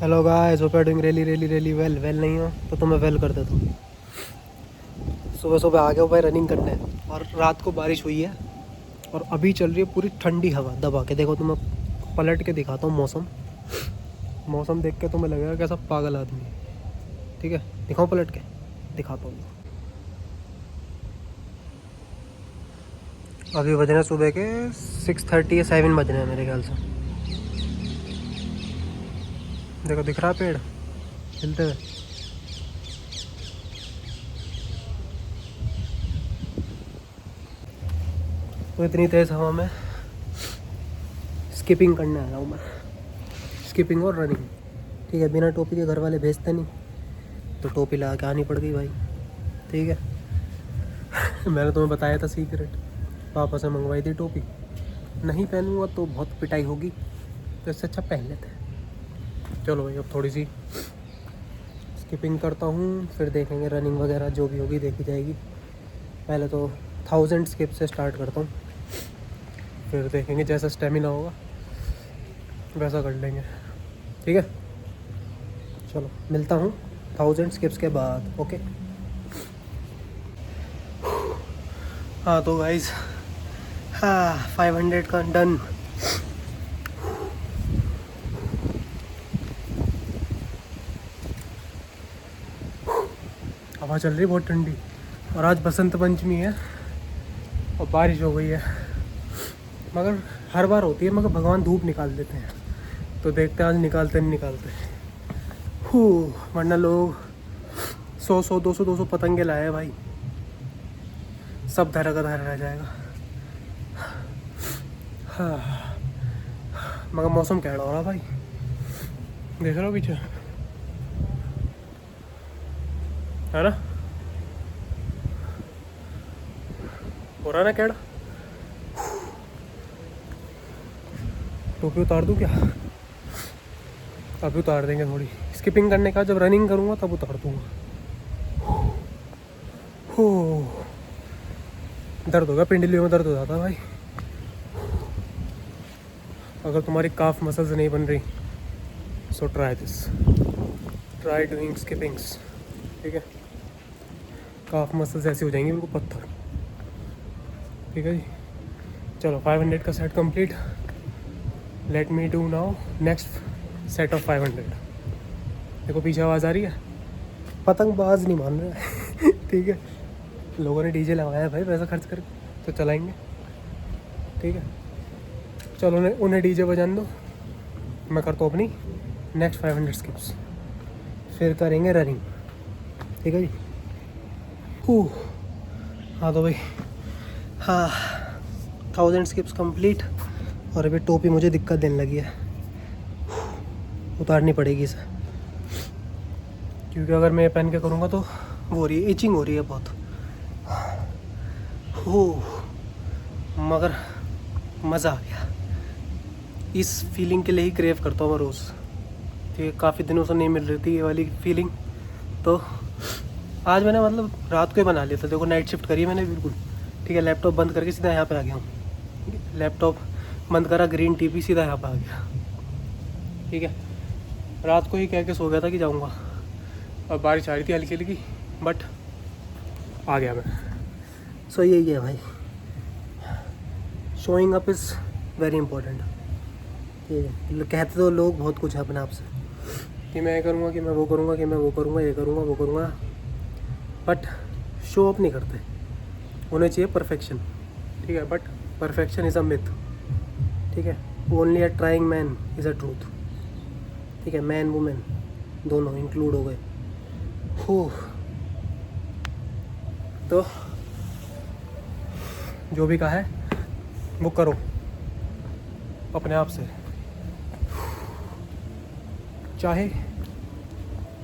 Hello guys, hope you are doing really well नहीं हो तो मैं वेल कर देता हूँ। सुबह सुबह आ गया भाई रनिंग करने, और रात को बारिश हुई है और अभी चल रही है पूरी ठंडी हवा दबा के। देखो तुम्हें पलट के दिखाता हूँ मौसम देख के तुम्हें लगेगा कैसा पागल आदमी है। ठीक है, दिखाऊँ पलट के दिखाता हूँ। अभी बज रहे हैं सुबह के 6:30 या 7 बज रहे हैं मेरे ख्याल से। देखो दिख रहा है पेड़ हिलते हुए। तो इतनी तेज़ हवा में स्किपिंग करने आया हूँ मैं, स्किपिंग और रनिंग। ठीक है, बिना टोपी के घर वाले भेजते नहीं, तो टोपी लगा के आनी पड़ गई भाई। ठीक है मैंने तुम्हें बताया था सीक्रेट, पापा से मंगवाई थी टोपी। नहीं पहनूंगा तो बहुत पिटाई होगी, तो इससे अच्छा पहन लेते हैं। चलो भाई, अब थोड़ी सी स्किपिंग करता हूँ, फिर देखेंगे रनिंग वगैरह जो भी होगी देखी जाएगी। पहले तो 1000 स्किप से स्टार्ट करता हूँ, फिर देखेंगे जैसा स्टेमिना होगा वैसा कर लेंगे। ठीक है, चलो मिलता हूँ 1000 स्किप्स के बाद। ओके। हाँ तो गाइस, हाँ 500 का डन। हवा चल रही बहुत ठंडी, और आज बसंत पंचमी है और बारिश हो गई है। मगर हर बार होती है, मगर भगवान धूप निकाल देते हैं, तो देखते हैं आज निकालते नहीं निकालते। वरना लोग 100 200 पतंगे लाए हैं भाई, सब धरा का धरा रह जाएगा। हाँ, मगर मौसम कैसा हो रहा भाई, देख रहे हो पीछे, है ना, हो रहा ना कैड़ा। टोपी उतार दूँ क्या? अभी उतार देंगे थोड़ी, स्किपिंग करने का जब रनिंग करूँगा तब उतार दूँगा। हो, दर्द होगा, पिंडलियों में दर्द हो जाता है भाई अगर तुम्हारी काफ मसल्स नहीं बन रही। So try doing skippings. ठीक है, काफ मसल्स ऐसी हो जाएंगी बिल्कुल पत्थर। ठीक है जी, चलो 500 का set complete. Let me do now next set of 500। देखो पीछे आवाज़ आ रही है, पतंगबाज नहीं मान रहा है ठीक है, लोगों ने डीजे लगाया है भाई, पैसा खर्च करके तो चलाएंगे। ठीक है, चलो उन्हें डीजे बजाने दो, मैं करता हूँ अपनी नेक्स्ट 500 स्किप्स, फिर करेंगे रनिंग। ठीक है जी। हाँ तो भाई, हाँ 1000 स्किप्स कंप्लीट, और अभी टोपी मुझे दिक्कत देने लगी है, उतारनी पड़ेगी इसे, क्योंकि अगर मैं पहन के करूँगा तो वो हो रही है, इचिंग हो रही है बहुत। मगर मज़ा आ गया, इस फीलिंग के लिए ही क्रेव करता हूँ मैं रोज़। ठीक है, काफ़ी दिनों से नहीं मिल रही थी ये वाली फीलिंग, तो आज मैंने मतलब रात को ही बना लिया था। देखो नाइट शिफ्ट करी मैंने बिल्कुल। ठीक है, लैपटॉप बंद करके सीधा यहाँ पे आ गया हूँ। लैपटॉप बंद करा, ग्रीन टी पी, सीधा यहाँ पे आ गया। ठीक है, रात को ही कह के सो गया था कि जाऊँगा, और बारिश आ रही थी हल्की हल्की, बट आ गया मैं। सो यही है भाई, showing up is very important. ठीक है, कहते तो लोग बहुत कुछ है अपने आप से, कि मैं ये करूँगा, कि मैं वो करूँगा, कि मैं वो करूँगा, ये करूँगा, वो करूँगा, बट शो अप नहीं करते। होने चाहिए परफेक्शन। ठीक है, but perfection is a myth. ठीक है, only a trying man is a truth. ठीक है, मैन वुमेन दोनों इंक्लूड हो गए। तो जो भी कहा है वो करो अपने आप से, चाहे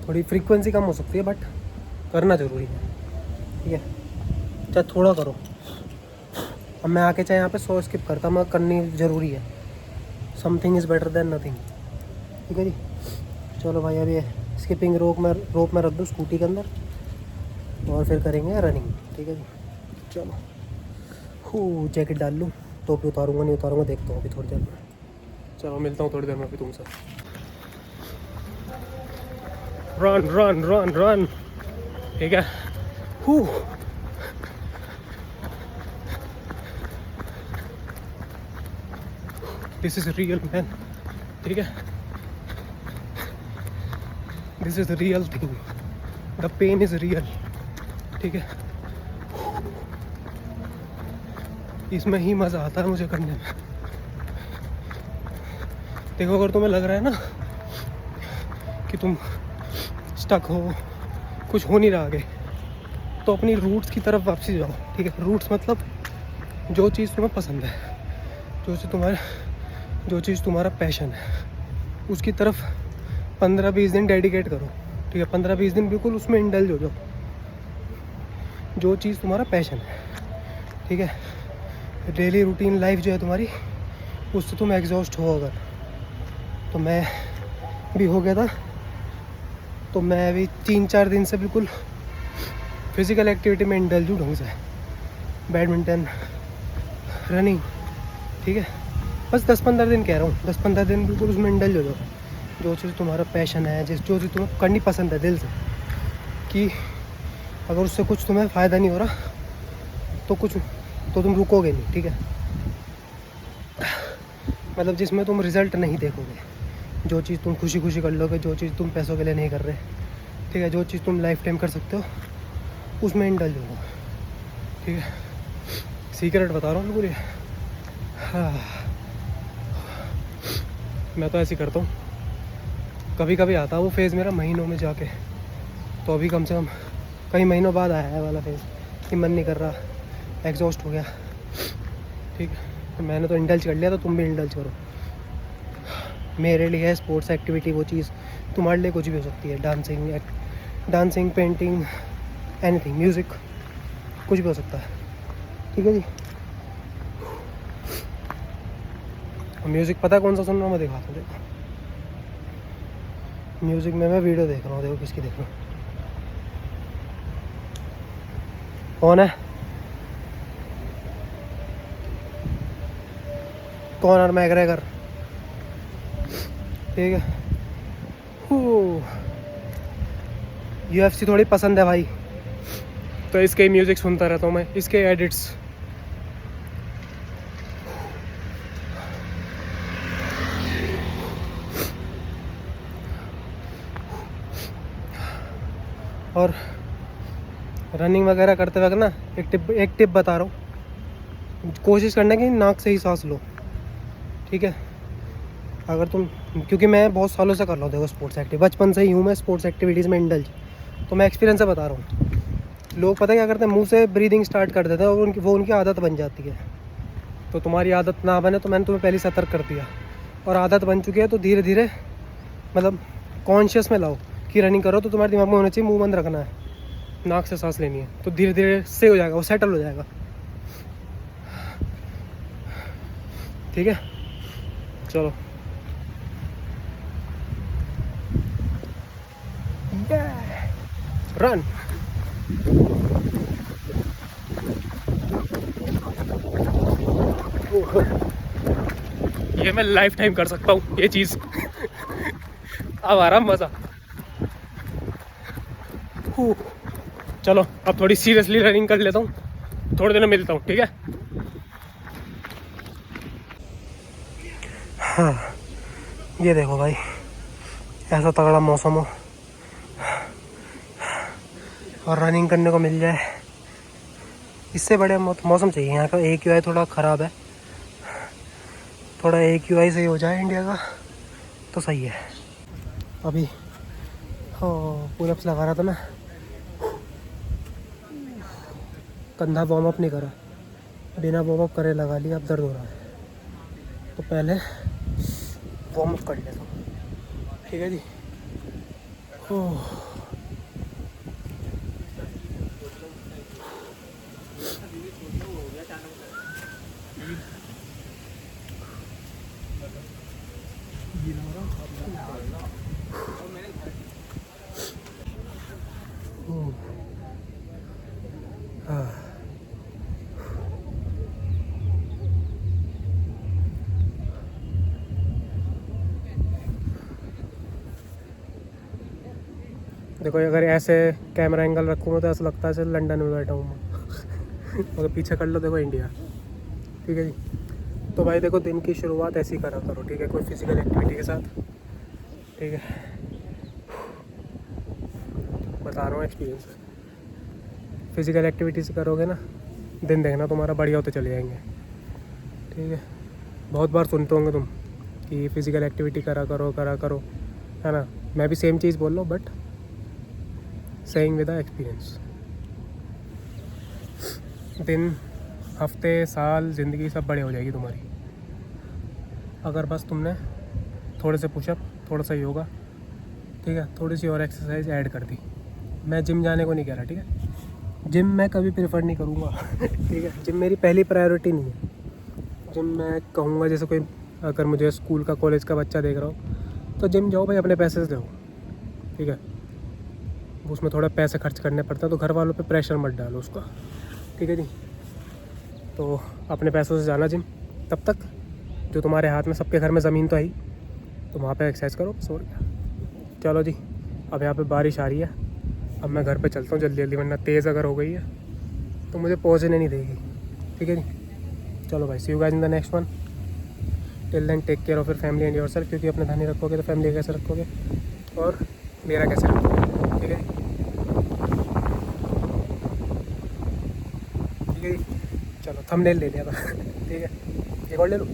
थोड़ी फ्रीक्वेंसी कम हो सकती है बट करना ज़रूरी है। ठीक है, चाहे थोड़ा करो। अब मैं आके चाहे यहाँ पे 100 स्किप करता, मैं करनी ज़रूरी है। Something is better than nothing. ठीक है जी, चलो भाई, अभी स्किपिंग रोप में रख दो स्कूटी के अंदर, और फिर करेंगे रनिंग। ठीक है जी, चलो जैकेट डाल लूँ, टोपी उतारूँगा नहीं उतारूँगा देखता हूँ अभी थोड़ी देर में। चलो मिलता हूँ थोड़ी देर में अभी तुमसे। रन रन रन रन, ठीक है। दिस इज रियल मैन, ठीक है। This is real thing, the pain is real, ठीक है। इसमें ही मज़ा आता है मुझे करने में। देखो, अगर तुम्हें लग रहा है ना कि तुम स्टक हो, कुछ हो नहीं रहा आगे, तो अपनी रूट्स की तरफ वापसी जाओ, ठीक है। रूट्स मतलब जो चीज़ तुम्हें पसंद है, जो चीज़ तुम्हारा पैशन है, उसकी तरफ 15-20 दिन डेडिकेट करो, ठीक है। 15-20 दिन बिल्कुल उसमें इंडल्ज हो जाओ, जो चीज़ तुम्हारा पैशन है, ठीक है। डेली रूटीन लाइफ जो है तुम्हारी, उससे तुम एग्जॉस्ट हो अगर, तो मैं भी हो गया था। तो मैं अभी 3-4 दिन से बिल्कुल फिज़िकल एक्टिविटी में इंडल्ज हूँ ढंग से, बैडमिंटन, रनिंग, ठीक है। बस 10-15 दिन कह रहा हूँ, 10-15 दिन बिल्कुल उसमें इंडल्ज हो जाओ, जो चीज़ तुम्हारा पैशन है, जो चीज़ तुम्हें करनी पसंद है दिल से, कि अगर उससे कुछ तुम्हें फ़ायदा नहीं हो रहा तो तुम रुकोगे नहीं, ठीक है। मतलब जिसमें तुम रिज़ल्ट नहीं देखोगे, जो चीज़ तुम खुशी खुशी कर लोगे, जो चीज़ तुम पैसों के लिए नहीं कर रहे, ठीक है, जो चीज़ तुम लाइफ टाइम कर सकते हो, उसमें इंडल्ज हो, ठीक है। सीक्रेट बता रहा हूँ बिल्कुल ये। हाँ, मैं तो ऐसे ही करता हूँ। कभी कभी आता वो फेज़ मेरा महीनों में जाके, तो अभी कम से कम कई महीनों बाद आया है वाला फेज़ कि मन नहीं कर रहा, एग्जॉस्ट हो गया, ठीक है। तो मैंने तो इंडल्ज कर लिया, तो तुम भी इंडल्ज करो। मेरे लिए है स्पोर्ट्स एक्टिविटी वो चीज़, तुम्हारे लिए कुछ भी हो सकती है। डांसिंग, पेंटिंग, एनीथिंग, म्यूज़िक, कुछ भी हो सकता है, ठीक है जी। म्यूज़िक पता है कौन सा सुन रहा हूँ मैं? दिखाता हूँ, देखो। म्यूज़िक में मैं वीडियो देख रहा हूँ, देखो किसकी देख रहा हूँ। कौन है? कॉनर मैग्रेगर, ठीक है। UFC थोड़ी पसंद है भाई, तो इसके म्यूज़िक सुनता रहता हूँ मैं, इसके एडिट्स। और रनिंग वगैरह करते वक्त ना एक टिप बता रहा हूँ, कोशिश करना कि नाक से ही सांस लो, ठीक है। अगर तुम, क्योंकि मैं बहुत सालों से कर रहा हूँ, देखो स्पोर्ट्स एक्टिव, बचपन से ही हूँ मैं स्पोर्ट्स एक्टिविटीज़ में इंडल्ज, तो मैं एक्सपीरियंस से बता रहा हूँ। लोग पता क्या करते हैं, मुंह से ब्रीदिंग स्टार्ट कर देते हैं और वो उनकी आदत बन जाती है। तो तुम्हारी आदत ना बने, तो मैंने तुम्हें पहले सतर्क कर दिया, और आदत बन चुकी है, तो धीरे धीरे मतलब कॉन्शियस में लाओ कि रनिंग करो, तो तुम्हारे दिमाग में होना चाहिए मुँह बंद रखना है, नाक से सांस लेनी है, तो धीरे धीरे से हो जाएगा, वो सेटल हो जाएगा, ठीक है। चलो, रन। ये मैं लाइफ टाइम कर सकता हूँ ये चीज़। अब आ रहा मज़ा। चलो अब थोड़ी सीरियसली रनिंग कर लेता हूँ, थोड़ी देर में मिलता हूँ, ठीक है। हाँ, ये देखो भाई, ऐसा तगड़ा मौसम हो और रनिंग करने को मिल जाए, इससे बड़े मौसम चाहिए। यहाँ का AQI थोड़ा ख़राब है, थोड़ा AQI सही हो जाए इंडिया का तो सही है। अभी पुलअप्स लगा रहा था मैं, कंधा वार्म अप नहीं करा, बिना वार्म अप करे लगा लिया, अब दर्द हो रहा है, तो पहले वार्म अप कर लेता हूँ, ठीक है जी। देखो अगर ऐसे कैमरा एंगल रखूँगा तो ऐसा लगता है जैसे लंदन में बैठा हूँ मैं। अगर पीछे कर लो देखो इंडिया। ठीक है जी। तो भाई देखो दिन की शुरुआत ऐसी करा करो, ठीक है, कोई फिजिकल एक्टिविटी के साथ। ठीक है, बता रहा हूँ एक्सपीरियंस। फिजिकल एक्टिविटी से करोगे ना, दिन देखना तुम्हारा बढ़िया होते चले जाएंगे। ठीक है, बहुत बार सुनते होंगे तुम कि फ़िज़िकल एक्टिविटी करा करो, है ना। मैं भी सेम चीज़ बोल रहा हूँ, बट सेइंग विद एक्सपीरियंस। दिन, हफ्ते, साल, ज़िंदगी सब बड़े हो जाएगी तुम्हारी अगर बस तुमने थोड़े से पुशअप, थोड़ा सा योगा, ठीक है, थोड़ी सी और एक्सरसाइज ऐड कर दी। मैं जिम जाने को नहीं कह रहा, ठीक है, जिम मैं कभी प्रेफर नहीं करूँगा। ठीक है, जिम मेरी पहली प्रायोरिटी नहीं है। जिम मैं कहूँगा जैसे कोई अगर मुझे स्कूल का, कॉलेज का बच्चा देख रहा हो तो जिम जाओ भाई, अपने पैसे से जाओ। ठीक है, उसमें थोड़ा पैसे खर्च करने पड़ते हैं, तो घर वालों पे प्रेशर मत डालो उसका। ठीक है जी, तो अपने पैसों से जाना जिम। तब तक जो तुम्हारे हाथ में, सबके घर में ज़मीन तो है ही, तो वहाँ पे एक्सरसाइज करो, बस और क्या। चलो जी, अब यहाँ पे बारिश आ रही है, अब मैं घर पे चलता हूँ जल्दी जल्दी, वरना तेज़ अगर हो गई है तो मुझे पहुँचने नहीं देगी। ठीक है जी, चलो भाई, see you guys in the next one. Till then take care of your family and yourself, क्योंकि अपने ध्यान नहीं रखोगे तो फैमिली कैसे रखोगे और मेरा कैसे रखोगे। ठीक है, ठीक है जी, चलो थंबनेल ले लिया था। ठीक है, एक और ले लूँ।